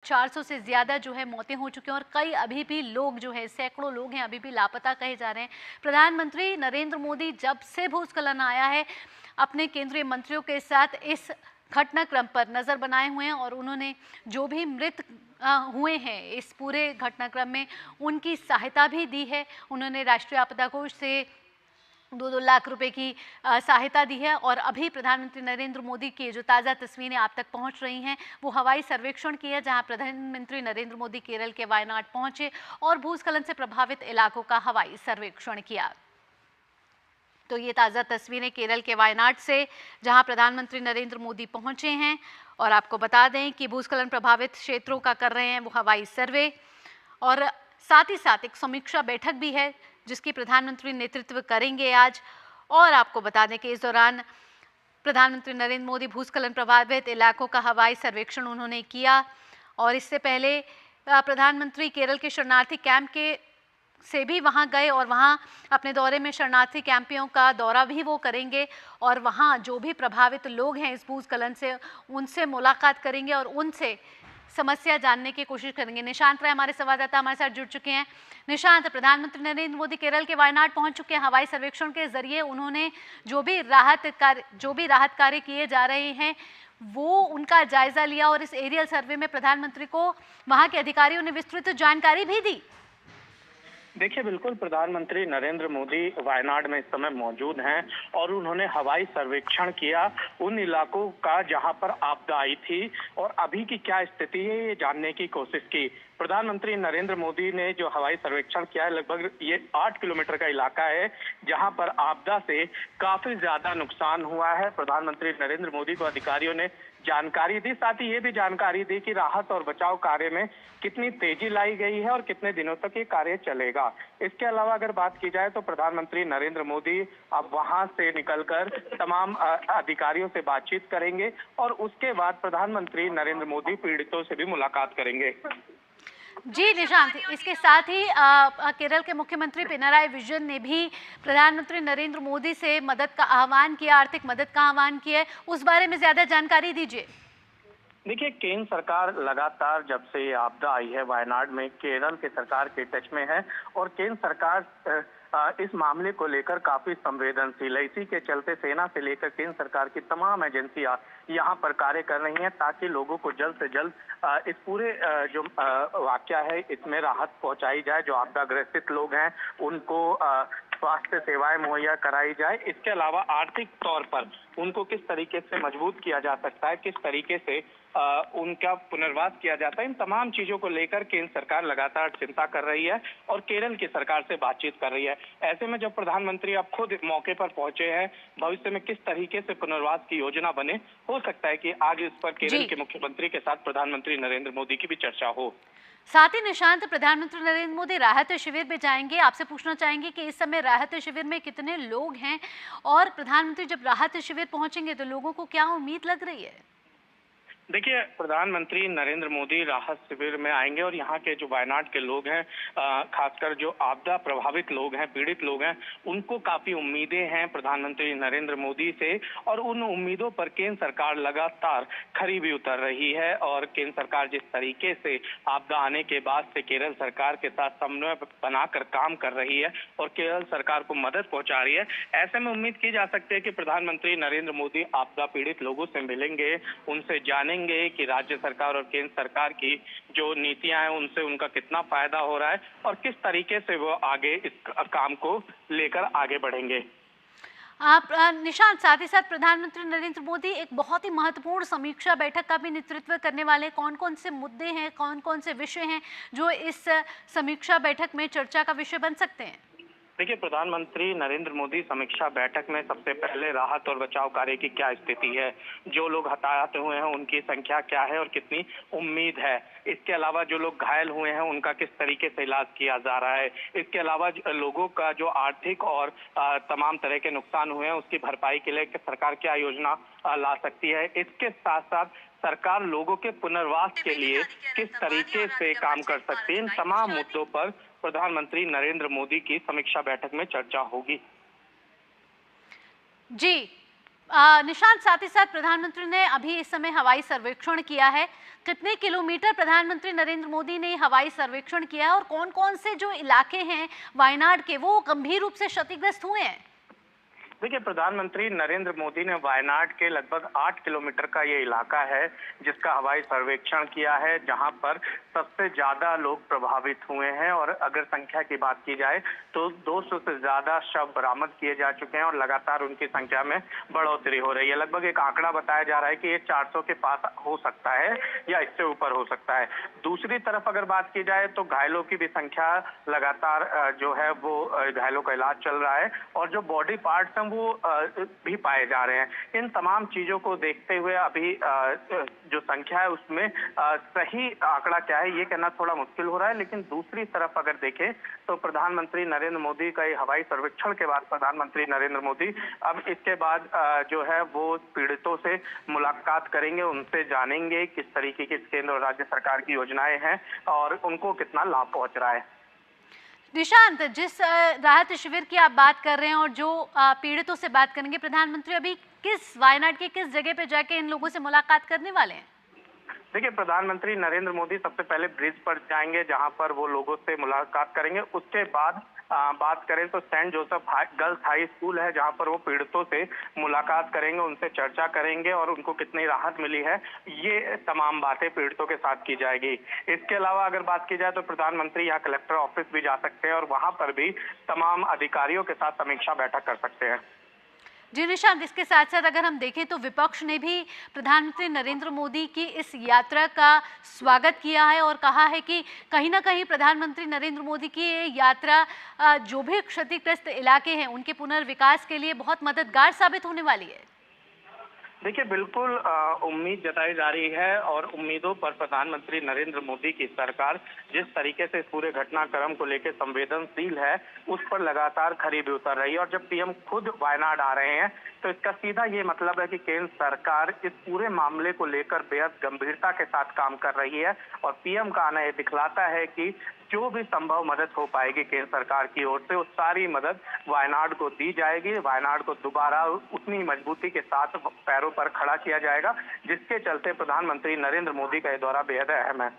400 से ज़्यादा जो है मौतें हो चुकी हैं और कई अभी भी लोग जो है, सैकड़ों लोग हैं अभी भी लापता कहे जा रहे हैं। प्रधानमंत्री नरेंद्र मोदी जब से भूस्खलन आया है, अपने केंद्रीय मंत्रियों के साथ इस घटनाक्रम पर नज़र बनाए हुए हैं और उन्होंने जो भी मृत हुए हैं इस पूरे घटनाक्रम में, उनकी सहायता भी दी है। उन्होंने राष्ट्रीय आपदा कोष से 2-2 लाख रुपए की सहायता दी है। और अभी प्रधानमंत्री नरेंद्र मोदी की जो ताज़ा तस्वीरें आप तक पहुंच रही हैं, वो हवाई सर्वेक्षण की है, जहां प्रधानमंत्री नरेंद्र मोदी केरल के वायनाड पहुंचे और भूस्खलन से प्रभावित इलाकों का हवाई सर्वेक्षण किया। तो ये ताज़ा तस्वीरें केरल के वायनाड से, जहां प्रधानमंत्री नरेंद्र मोदी पहुंचे हैं। और आपको बता दें कि भूस्खलन प्रभावित क्षेत्रों का कर रहे हैं वो हवाई सर्वे, और साथ ही साथ एक समीक्षा बैठक भी है जिसकी प्रधानमंत्री नेतृत्व करेंगे आज। और आपको बता दें कि इस दौरान प्रधानमंत्री नरेंद्र मोदी भूस्खलन प्रभावित इलाकों का हवाई सर्वेक्षण उन्होंने किया। और इससे पहले प्रधानमंत्री केरल के शरणार्थी कैंप के से भी वहां गए और वहां अपने दौरे में शरणार्थी कैंपियों का दौरा भी वो करेंगे और वहां जो भी प्रभावित लोग हैं इस भूस्खलन से, उनसे मुलाकात करेंगे और उनसे समस्या जानने की कोशिश करेंगे। निशांत राय हमारे संवाददाता हमारे साथ जुड़ चुके हैं। निशांत, प्रधानमंत्री नरेंद्र मोदी केरल के वायनाड पहुंच चुके हैं। हवाई सर्वेक्षण के जरिए उन्होंने जो भी राहत कार्य किए जा रहे हैं वो उनका जायजा लिया और इस एरियल सर्वे में प्रधानमंत्री को वहां के अधिकारियों ने विस्तृत जानकारी भी दी। देखिए, बिल्कुल प्रधानमंत्री नरेंद्र मोदी वायनाड में इस समय मौजूद हैं और उन्होंने हवाई सर्वेक्षण किया उन इलाकों का जहां पर आपदा आई थी और अभी की क्या स्थिति है ये जानने की कोशिश की। प्रधानमंत्री नरेंद्र मोदी ने जो हवाई सर्वेक्षण किया है, लगभग ये 8 किलोमीटर का इलाका है जहां पर आपदा से काफी ज्यादा नुकसान हुआ है। प्रधानमंत्री नरेंद्र मोदी को अधिकारियों ने जानकारी दी, साथ ही ये भी जानकारी दी कि राहत और बचाव कार्य में कितनी तेजी लाई गई है और कितने दिनों तक ये कार्य चलेगा। इसके अलावा अगर बात की जाए तो प्रधानमंत्री नरेंद्र मोदी अब वहां से निकलकर तमाम अधिकारियों से बातचीत करेंगे और उसके बाद प्रधानमंत्री नरेंद्र मोदी पीड़ितों से भी मुलाकात करेंगे। जी निशांत, इसके साथ ही केरल के मुख्यमंत्री पिनराई विजयन ने भी प्रधानमंत्री नरेंद्र मोदी से मदद का आह्वान किया, आर्थिक मदद का आह्वान किया है, उस बारे में ज्यादा जानकारी दीजिए। देखिए, केंद्र सरकार लगातार जब से ये आपदा आई है वायनाड में केरल के सरकार के टच में है और केंद्र सरकार इस मामले को लेकर काफी संवेदनशील है। इसी के चलते सेना से लेकर केंद्र सरकार की तमाम एजेंसियां यहाँ पर कार्य कर रही हैं ताकि लोगों को जल्द से जल्द इस पूरे जो वाकया है इसमें राहत पहुंचाई जाए। जो आपदा ग्रसित लोग हैं उनको स्वास्थ्य सेवाएं मुहैया कराई जाए। इसके अलावा आर्थिक तौर पर उनको किस तरीके से मजबूत किया जा सकता है, किस तरीके से उनका पुनर्वास किया जाता है, इन तमाम चीजों को लेकर केंद्र सरकार लगातार चिंता कर रही है और केरल की सरकार से बातचीत कर रही है। ऐसे में जब प्रधानमंत्री अब खुद मौके पर पहुंचे हैं, भविष्य में किस तरीके से पुनर्वास की योजना बने, हो सकता है कि आज इस पर केरल के मुख्यमंत्री के साथ प्रधानमंत्री नरेंद्र मोदी की भी चर्चा हो। साथ ही निशांत, प्रधानमंत्री नरेंद्र मोदी राहत शिविर में जाएंगे। आपसे पूछना चाहेंगे कि इस समय राहत शिविर में कितने लोग हैं और प्रधानमंत्री जब राहत शिविर पहुंचेंगे तो लोगों को क्या उम्मीद लग रही है? देखिए, प्रधानमंत्री नरेंद्र मोदी राहत शिविर में आएंगे और यहाँ के जो वायनाड के लोग हैं, खासकर जो आपदा प्रभावित लोग हैं, पीड़ित लोग हैं, उनको काफी उम्मीदें हैं प्रधानमंत्री नरेंद्र मोदी से और उन उम्मीदों पर केंद्र सरकार लगातार खरी भी उतर रही है। और केंद्र सरकार जिस तरीके से आपदा आने के बाद से केरल सरकार के साथ समन्वय बनाकर काम कर रही है और केरल सरकार को मदद पहुंचा रही है, ऐसे में उम्मीद की जा सकती है कि प्रधानमंत्री नरेंद्र मोदी आपदा पीड़ित लोगों से मिलेंगे, उनसे जानेंगे कि राज्य सरकार और केंद्र सरकार की जो नीतियां हैं उनसे उनका कितना फायदा हो रहा है और किस तरीके से वो आगे इस काम को लेकर आगे बढ़ेंगे। आप निशांत, साथ ही साथ प्रधानमंत्री नरेंद्र मोदी एक बहुत ही महत्वपूर्ण समीक्षा बैठक का भी नेतृत्व करने वाले। कौन कौन से मुद्दे हैं, कौन कौन से विषय हैं जो इस समीक्षा बैठक में चर्चा का विषय बन सकते हैं? देखिए, प्रधानमंत्री नरेंद्र मोदी समीक्षा बैठक में सबसे पहले राहत और बचाव कार्य की क्या स्थिति है, जो लोग हताहत हुए हैं उनकी संख्या क्या है और कितनी उम्मीद है। इसके अलावा जो लोग घायल हुए हैं उनका किस तरीके से इलाज किया जा रहा है। इसके अलावा लोगों का जो आर्थिक और तमाम तरह के नुकसान हुए हैं उसकी भरपाई के लिए सरकार क्या योजना ला सकती है। इसके साथ साथ सरकार लोगों के पुनर्वास के लिए किस तरीके से काम कर सकती है, इन तमाम मुद्दों पर प्रधानमंत्री नरेंद्र मोदी की समीक्षा बैठक में चर्चा होगी। जी निशांत, साथ ही साथ प्रधानमंत्री ने अभी इस समय हवाई सर्वेक्षण किया है। कितने किलोमीटर प्रधानमंत्री नरेंद्र मोदी ने हवाई सर्वेक्षण किया है और कौन कौन से जो इलाके हैं वायनाड के वो गंभीर रूप से क्षतिग्रस्त हुए हैं? देखिए, प्रधानमंत्री नरेंद्र मोदी ने वायनाड के लगभग 8 किलोमीटर का ये इलाका है जिसका हवाई सर्वेक्षण किया है, जहां पर सबसे ज्यादा लोग प्रभावित हुए हैं। और अगर संख्या की बात की जाए तो 200 से ज्यादा शव बरामद किए जा चुके हैं और लगातार उनकी संख्या में बढ़ोतरी हो रही है। लगभग एक आंकड़ा बताया जा रहा है कि ये 400 के पास हो सकता है या इससे ऊपर हो सकता है। दूसरी तरफ अगर बात की जाए तो घायलों की भी संख्या लगातार जो है वो घायलों का इलाज चल रहा है और जो बॉडी पार्ट्स हैं वो भी पाए जा रहे हैं। इन तमाम चीजों को देखते हुए अभी जो संख्या है उसमें सही आंकड़ा क्या है ये कहना थोड़ा मुश्किल हो रहा है। लेकिन दूसरी तरफ अगर देखें तो प्रधानमंत्री नरेंद्र मोदी का ये हवाई सर्वेक्षण के बाद प्रधानमंत्री नरेंद्र मोदी अब इसके बाद जो है वो पीड़ितों से मुलाकात करेंगे, उनसे जानेंगे किस तरीके की केंद्र और राज्य सरकार की योजनाएं हैं और उनको कितना लाभ पहुंच रहा है। निशांत, जिस राहत शिविर की आप बात कर रहे हैं और जो पीड़ितों से बात करेंगे, प्रधानमंत्री अभी किस वायनाड के किस जगह पे जाके इन लोगों से मुलाकात करने वाले हैं? देखिए, प्रधानमंत्री नरेंद्र मोदी सबसे पहले ब्रिज पर जाएंगे जहां पर वो लोगों से मुलाकात करेंगे। उसके बाद बात करें तो saint Joseph girls high school है जहां पर वो पीड़ितों से मुलाकात करेंगे, उनसे चर्चा करेंगे और उनको कितनी राहत मिली है ये तमाम बातें पीड़ितों के साथ की जाएगी। इसके अलावा अगर बात की जाए तो प्रधानमंत्री यहाँ कलेक्टर ऑफिस भी जा सकते हैं और वहां पर भी तमाम अधिकारियों के साथ समीक्षा बैठक कर सकते हैं। जी निशांत, इसके साथ साथ अगर हम देखें तो विपक्ष ने भी प्रधानमंत्री नरेंद्र मोदी की इस यात्रा का स्वागत किया है और कहा है कि कहीं ना कहीं प्रधानमंत्री नरेंद्र मोदी की ये यात्रा जो भी क्षतिग्रस्त इलाके हैं उनके पुनर्विकास के लिए बहुत मददगार साबित होने वाली है। देखिए, बिल्कुल उम्मीद जताई जा रही है और उम्मीदों पर प्रधानमंत्री नरेंद्र मोदी की सरकार जिस तरीके से इस पूरे घटनाक्रम को लेकर संवेदनशील है उस पर लगातार खरी भी उतर रही है। और जब पीएम खुद वायनाड आ रहे हैं तो इसका सीधा ये मतलब है कि केंद्र सरकार इस पूरे मामले को लेकर बेहद गंभीरता के साथ काम कर रही है और पीएम का आना ये दिखलाता है कि जो भी संभव मदद हो पाएगी केंद्र सरकार की ओर से वो सारी मदद वायनाड को दी जाएगी। वायनाड को दोबारा उतनी मजबूती के साथ पैरों पर खड़ा किया जाएगा जिसके चलते प्रधानमंत्री नरेंद्र मोदी का ये दौरा बेहद अहम है।